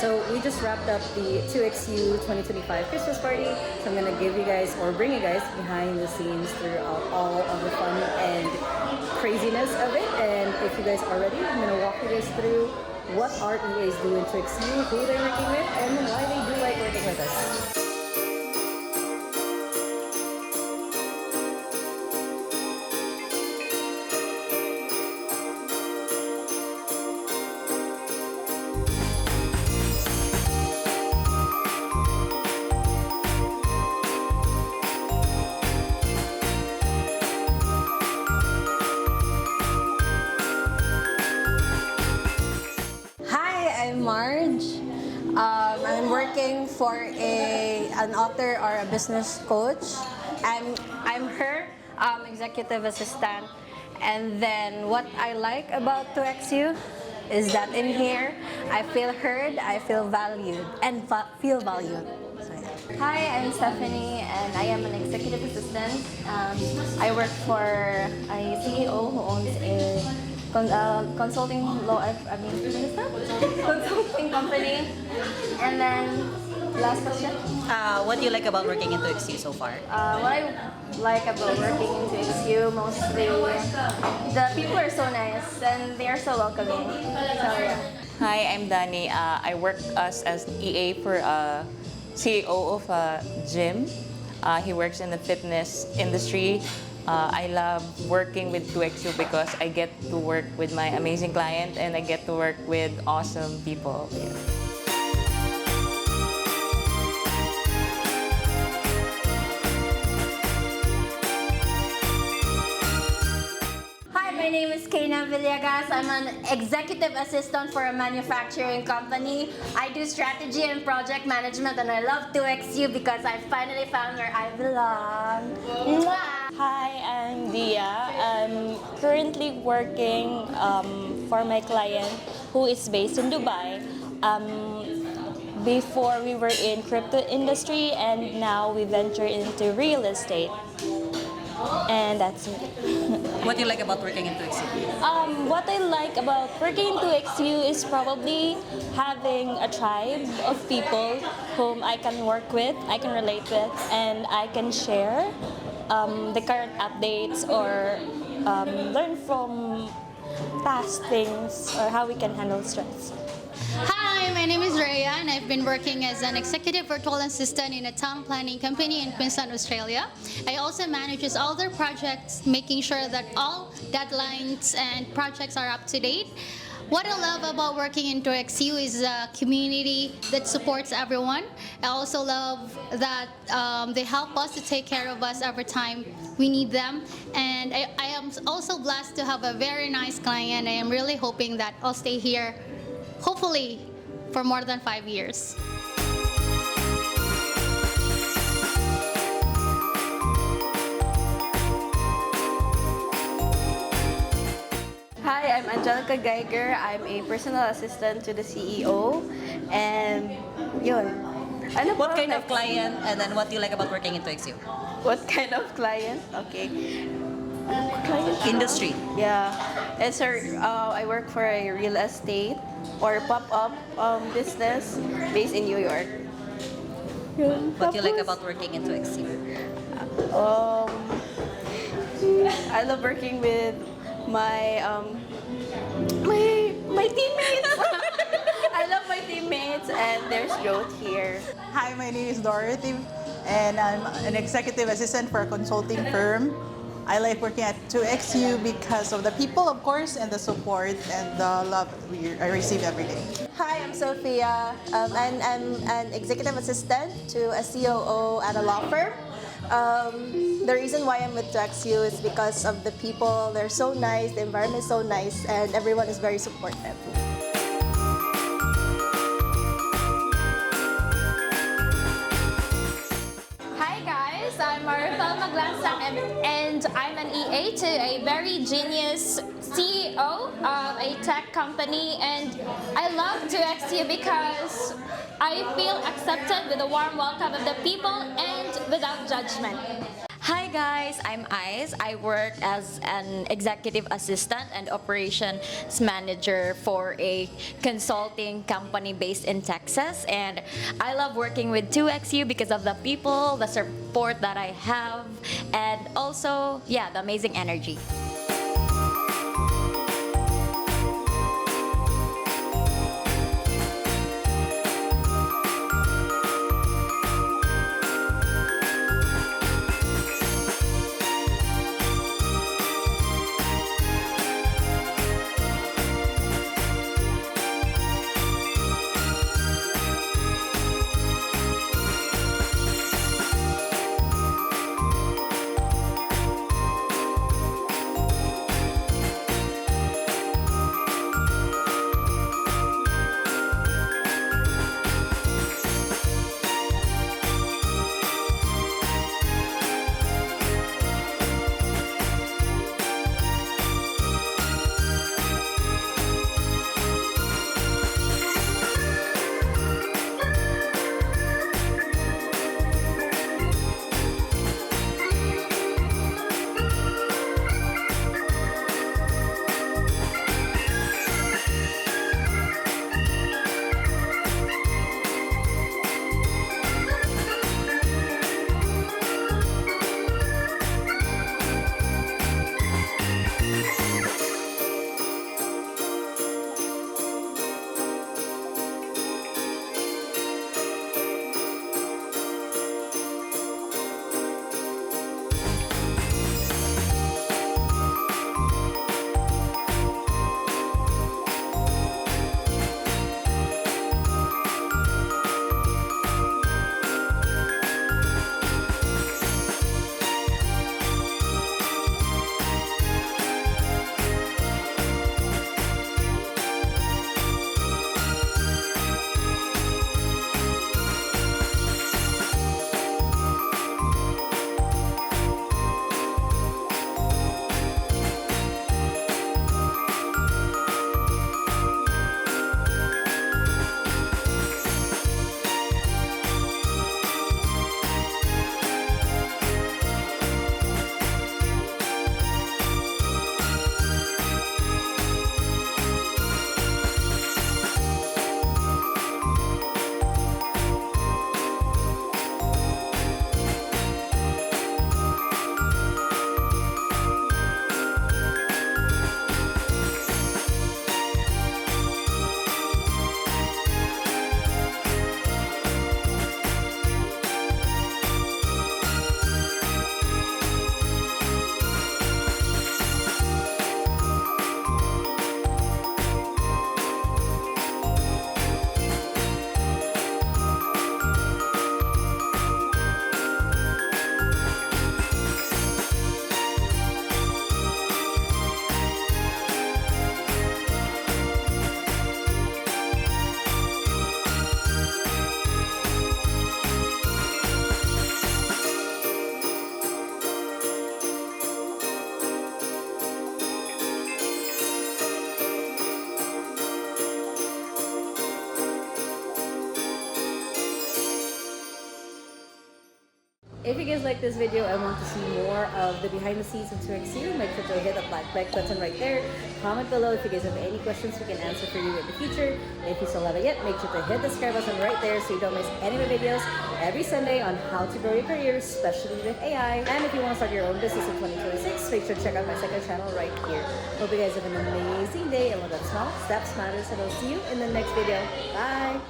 So we just wrapped up the 2XU 2025 Christmas party. So I'm gonna give you guys or bring you guys behind the scenes throughout all of the fun and craziness of it. And if you guys are ready, I'm gonna walk you guys through what our EAs do in 2XU, who they're working with, and why they do like working with us. I'm Marge. I'm working for an author or a business coach. I'm her executive assistant. And then what I like about 2XU is that in here I feel heard, I feel valued, and feel valued. So, yeah. Hi, I'm Stephanie and I am an executive assistant. I work for a CEO who owns a consulting consulting company. And then last question. What do you like about working in 2XU so far? What I like about working in 2XU, mostly the people are so nice and they are so welcoming. So yeah. Hi, I'm Dani. I work as EA for CEO of a gym. He works in the fitness industry. I love working with 2XU because I get to work with my amazing client and I get to work with awesome people. Yeah. Hi, my name is Kaina Villegas. I'm an executive assistant for a manufacturing company. I do strategy and project management and I love 2XU because I finally found where I belong. Mwah! Hi, I'm Dia. I'm currently working for my client who is based in Dubai. Before we were in crypto industry and now we venture into real estate. And that's it. What do you like about working in 2XU? What I like about working in 2XU is probably having a tribe of people whom I can work with, I can relate with, and I can share the current updates or learn from past things or how we can handle stress. Hi, my name is Rhea and I've been working as an executive virtual assistant in a town planning company in Queensland, Australia. I also manage all their projects, making sure that all deadlines and projects are up to date. What I love about working in 2XU is a community that supports everyone. I also love that they help us to take care of us every time we need them. And I am also blessed to have a very nice client. I am really hoping that I'll stay here, hopefully, for more than 5 years. Hi, I'm Angelica Geiger. I'm a personal assistant to the CEO. And yun. Ano What po kind of next? client and then what do you like about working in 2XU? What kind of client? Okay. Client? Industry. Yeah. It's I work for a real estate or pop-up business based in New York. Yun. What do you like Tapos, about working in 2XU? I love working with my my teammates. I love my teammates and there's growth here. Hi, my name is Dorothy, and I'm an executive assistant for a consulting firm. I like working at 2XU because of the people, of course, and the support and the love I receive every day. Hi, I'm Sophia. I'm an executive assistant to a COO at a law firm. The reason why I'm with 2XU is because of the people. They're so nice, the environment is so nice, and everyone is very supportive. Hi guys, I'm Marifel Maglansang and I'm an EA to a very genius CEO of a tech company, and I love 2XU because I feel accepted with a warm welcome of the people and without judgment. Hi guys, I'm Ice. I work as an executive assistant and operations manager for a consulting company based in Texas. And I love working with 2XU because of the people, the support that I have, and also, yeah, the amazing energy. If you guys like this video and want to see more of the behind the scenes of 2XU, make sure to hit the black like button right there. Comment below if you guys have any questions we can answer for you in the future. If you still haven't yet, make sure to hit the subscribe button right there so you don't miss any of the videos every Sunday on how to grow your career, especially with AI. And if you want to start your own business in 2026, make sure to check out my second channel right here. Hope you guys have an amazing day, and with that small steps matters, and I'll see you in the next video. Bye!